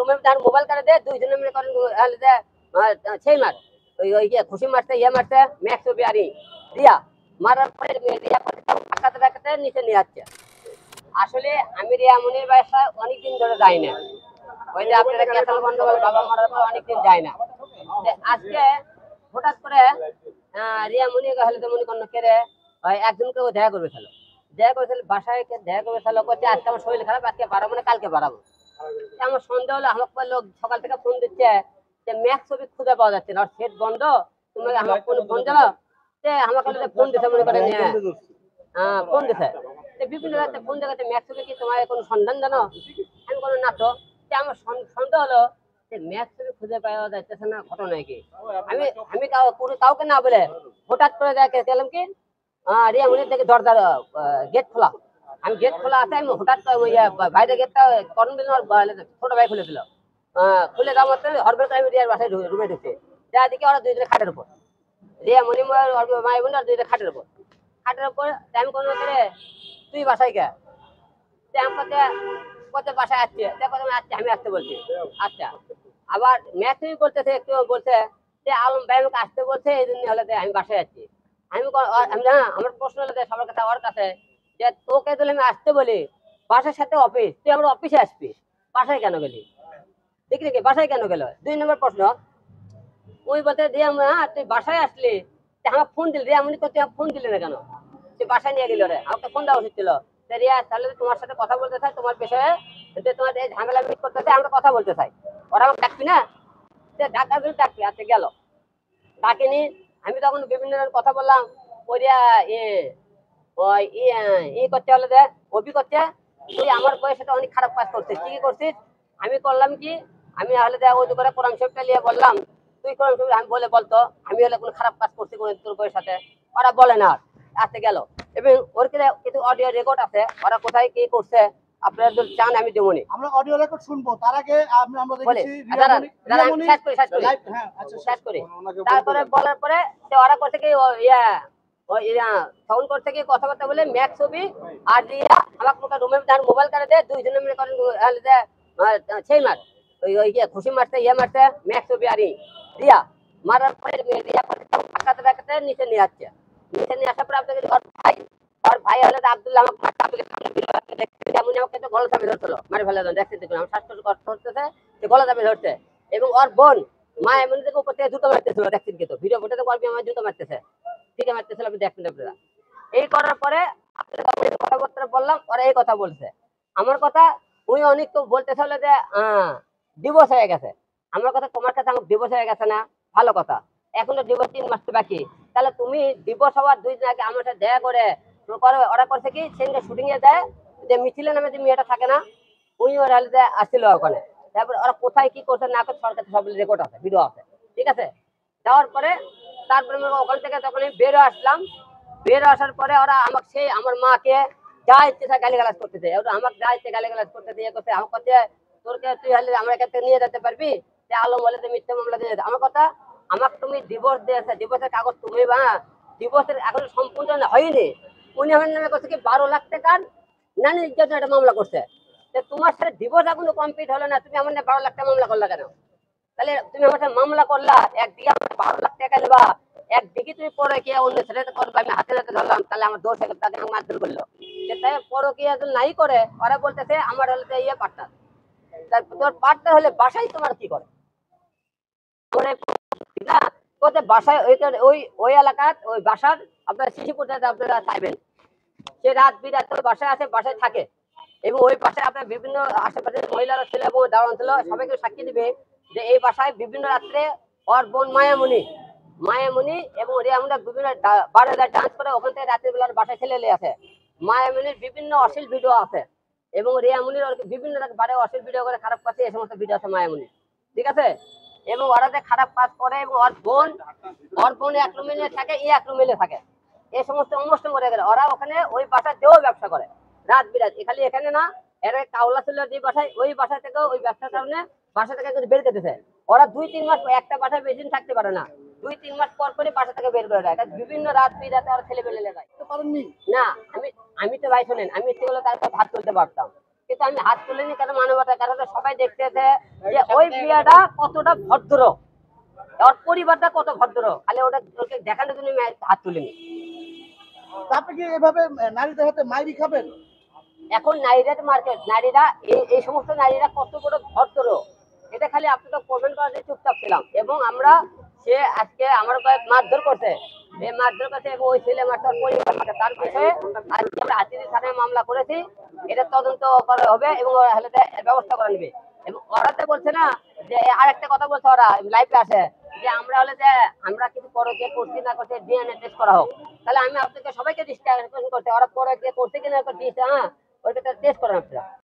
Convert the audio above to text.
রুমে তার মোবাইল কাটে দেয়, দুইজনে মিলে করেন সেই মার ওই খুশি মারতে মারতে ম্যাক্স ছবি আর রিয়া মারার পরে রিয়া ধাক্কাতে ধাক্কাতে নিচে নিয়ে যাচ্ছে। আসলে আমি রিয়া মনির বাসায় অনেকদিন ধরে যাই না, ওই যে আপনারা ক্যাসাল গন্ডগোল বাবা মারার পর অনেকদিন যায় না। আজকে হঠাৎ করে রিয়া মনি হলে তো মনে করেন কেড়ে একজনকে দেখা করবে ফেলো, দেখা করে ফেলে বাসায় দেখা করে ফেলো, করছে আজকে আমার শরীর খারাপ, আজকে বাড়াবো না কালকে বাড়াবো। আমার সন্দেহ হলো আমাকে লোক সকাল থেকে ফোন দিচ্ছে যে ম্যাক্স ছবি খুঁজে পাওয়া যাচ্ছে না, সেট বন্ধ, তুমি আমার কোনো ফোন জানো যে আমাকে ফোন দিতে মনে করেন ফোন দিছে বিভিন্ন রাতে ফোন দেখাচ্ছে ম্যাক্স ছবি কি তোমার কোনো সন্ধান জানো, আমি কোনো না তো। আমার সন্দেহ হলো যে ম্যাক্স ছবি খুঁজে পাওয়া যাচ্ছে না, ঘটনা কি আমি আমি কাউকে না বলে হঠাৎ করে দেখে গেলাম কি রিয়া মনির থেকে দরজা গেট খোলা, আমি গেট খোলা আছে, আমি হঠাৎ বাইরে গেটটা করণ দিল, ছোট ভাই খুলে দিল, খুলে দেওয়া মাত্র হরবেল আমি রিয়ার বাসায় রুমে ঢুকছে, যা দিকে ওরা দুইজনে খাটের উপর, রিয়া মনি মাই বোন আর দুইজনে খাটের উপর আমি কোনো করে তুই বাসায় গে কত বাসায় আসছে আসছে, আমি আসতে বলছি আচ্ছা। আবার ম্যাথ বলতেছে একটু বলছে যে আলম ভাই আমাকে আসতে বলছে, এই জন্য হলে আমি বাসায় যাচ্ছি। আমি আমার প্রশ্ন হলে সবার কাছে ওর কাছে যে তোকে তাহলে আমি আসতে বলি বাসার সাথে অফিস, তুই আমার অফিসে আসবি, বাসায় কেন গেলি, দেখলি কি বাসায় কেন গেল? 2 নম্বর প্রশ্ন ওই বলতে দিয়ে তুই বাসায় আসলি আমার ফোন দিলি, রিয়া মনি করতে ফোন দিলি না কেন, তুই বাসায় নিয়ে গেলি রে, আমাকে ফোন দেওয়া উচিত ছিল। রিয়া তাহলে তোমার সাথে কথা বলতে চাই, তোমার বিষয়ে তোমার এই ঝামেলা মিট করতে চাই, আমরা কথা বলতে চাই, ওরা আমাকে ডাকবি না, ঢাকা দিল ডাকবি, আচ্ছা গেল ডাকেনি। আমি তখন বিভিন্ন কথা বললাম, ওরিয়া করতে হলে যে অভি করছে তুই আমার বয়সে অনেক খারাপ কাজ করছিস, কি করছিস? আমি করলাম কি, আমি হলে ওই করে কোরআন শরীফটা নিয়ে বললাম তুই কোরআন শরীফ, আমি বলে বলতো আমি হলে কোনো খারাপ কাজ করছি কোন তোর বইয়ের সাথে, ওরা বলে না আসতে গেল। এবং ওর কিছু অডিও রেকর্ড আছে, ওরা কোথায় কি করছে আপনারা যদি চান আমি দেবনি, আমরা অডিও রেকর্ড শুনবো। তার আগে আমরা দেখেছি শেষ করি, তারপরে বলার পরে ওরা করতে কি ফোন করতে গিয়ে কথাবার্তা বলে ম্যাক্স ছবি আর রিয়া আমাকে রুমে তার মোবাইল কাটে দেয়, দুইজনে মিলে করেন সেই মার ওই খুশি মারতে মারতে ম্যাক্স ছবি আর রিয়া মারার পরে রিয়া ধাক্কাতে ধাক্কাতে নিচে নিয়ে যাচ্ছে, নিচে নিয়ে আসার পরে আপনাকে ওর ভাই হলে আব্দুল্লাহ আমাকে তো গলা চাপে ধরছিল, মারি ফেলে দেখতে দেখুন আমার শ্বাসকষ্ট কষ্ট হচ্ছে, সে গলা চাপে ধরছে। এবং ওর বোন মা এমন থেকে উপর থেকে জুতো মারতেছিল, দেখছেন কিন্তু ভিডিও ফুটে তো আমার জুতো মারতেছে, ঠিক আছে মারতেছিল, আপনি দেখছেন আপনারা। এই করার পরে কথাবার্তা বললাম, ওরা এই কথা বলছে আমার কথা, উনি অনেক তো বলতেছে হলে যে ডিভোর্স হয়ে গেছে, আমার কথা তোমার কাছে আমার ডিভোর্স হয়ে গেছে না, ভালো কথা, এখনো ডিভোর্স 3 মাস বাকি, তাহলে তুমি ডিভোর্স হওয়ার 2 দিন আগে আমার সাথে দেখা করে ওরা করছে কি সেখানে শুটিং এ দেয় যে মিছিলে নামে যে মেয়েটা থাকে না, উনি ওরা আসছিল ওখানে, তারপরে ওরা কোথায় কি করছে না করছে সরকার সব রেকর্ড আছে, ভিডিও আছে, ঠিক আছে। যাওয়ার পরে তারপরে ওখান থেকে তখন বেরো আসলাম, বেরো আসার পরে ওরা আমাকে সেই আমার মাকে যা ইচ্ছে গালিগালাজ করতেছে, আমাকে যা ইচ্ছে গালিগালাজ করতেছে, ইয়ে করতে আমার কাছে তোরকে তুই হলে আমার কাছ থেকে নিয়ে যেতে পারবি, আলম বলে মিথ্যা মামলা দিয়ে আমার কথা, আমাকে তুমি ডিভোর্স দিয়েছে, ডিভোর্সের কাগজ তুমি ডিভোর্সের এখন সম্পূর্ণ হয়নি, উনি আমার নামে করছে কি 12 লাখ টাকার নানি ইজ্জতের একটা মামলা করছে, তোমার সাথে ডিভোর্স এখনো কমপ্লিট হলো না, তুমি আমার 12 লাখ টাকা মামলা করলা কেন? তাহলে তুমি আমার সাথে মামলা করলা, একদিকে আমার 12 লাখ টাকা নেবা, একদিকে তুমি পরে কি অন্য ছেলেতে করবে, আমি হাতে হাতে ধরলাম, তাহলে আমার দোষ হবে, তাকে মারধর করলো, তাই পরে কি নাই করে ওরা বলতেছে আমার হলে ইয়ে পার্টনার, তোর পার্টনার হলে বাসায় তোমার কি করে না, বাসায় ওই ওই এলাকার ওই বাসার আপনার শিশুপুর আপনারা চাইবেন, সে রাত বিরাত বাসায় আছে, বাসায় থাকে, এবং ওই বাসায় আপনার বিভিন্ন আশেপাশের মহিলারা ছিল এবং দাঁড়ান ছিল, সবাইকে সাক্ষী দিবে যে এই বাসায় বিভিন্ন রাত্রে ওর বোন মায়ামণি এবং আমরা বিভিন্ন বারান্দায় ডান্স করে, ওখান থেকে রাত্রি বেলার বাসায় ছেলে আছে, মায়ামণির বিভিন্ন অশ্লীল ভিডিও আছে, এবং রিয়ামণির বিভিন্ন বারে অশ্লীল ভিডিও করে খারাপ কাছে এই সমস্ত ভিডিও আছে মায়ামণির, ঠিক আছে। এবং ওরা যে খারাপ কাজ করে এবং ওর বোন এক রুমে থাকে, এক রুমে থাকে, এই সমস্ত অনুষ্ঠান করে গেলে ওরা ওখানে ওই বাসাতেও ব্যবসা করে রাত বিরাত, খালি এখানে না, এর কাউলা ছিল যে বাসায়, ওই বাসা থেকে ওই ব্যবসার কারণে বাসা থেকে বের করতেছে, ওরা 2-3 মাস একটা বাসায় বেশি দিন থাকতে পারে না, 2-3 মাস পর পরই বাসা থেকে বের করে দেয়, বিভিন্ন রাত বিরাতে ওরা ছেলে পেলে যায় না। আমি তো ভাই শোনেন, আমি ইচ্ছে করলে তার ভাত তুলতে পারতাম, কিন্তু আমি হাত তুলিনি কেন মানবতার কারণে সবাই দেখতেছে যে ওই মেয়েটা কতটা ভদ্র, ওর পরিবারটা কত ভদ্র, খালি ওকে দেখানোর জন্য আমি হাত তুলিনি। তা আপনি কি এভাবে নারীদের হাতে মাইরি খাবেন? এখন নারীরা মার্কেট, নারীরা এই সমস্ত নারীরা কত বড় ভদ্র, এটা খালি আপনাকে কমেন্ট করাতে চুপচাপ ছিলাম। এবং আমরা সে আজকে আমার কয়েক মারধর করছে, এই মারধর করছে এবং ওই ছেলে মারতে পরিবার মারছে, তার বিষয়ে আজকে আমরা হাতিদি থানায় মামলা করেছি, এটা তদন্ত করা হবে এবং ওরা হলে ব্যবস্থা করে নেবে। এবং ওরা তো বলছে না যে আর একটা কথা বলছে, ওরা লাইভে আসে যে আমরা হলে যে আমরা কিছু পরকে করছি না করছি ডিএনএ টেস্ট করা হোক। তাহলে আমি আপনাকে সবাইকে ডিস্ট্রাকশন করতে, ওরা পরে করতে কিনা দিয়েছে, হ্যাঁ ওইটা টেস্ট করেন আপনারা।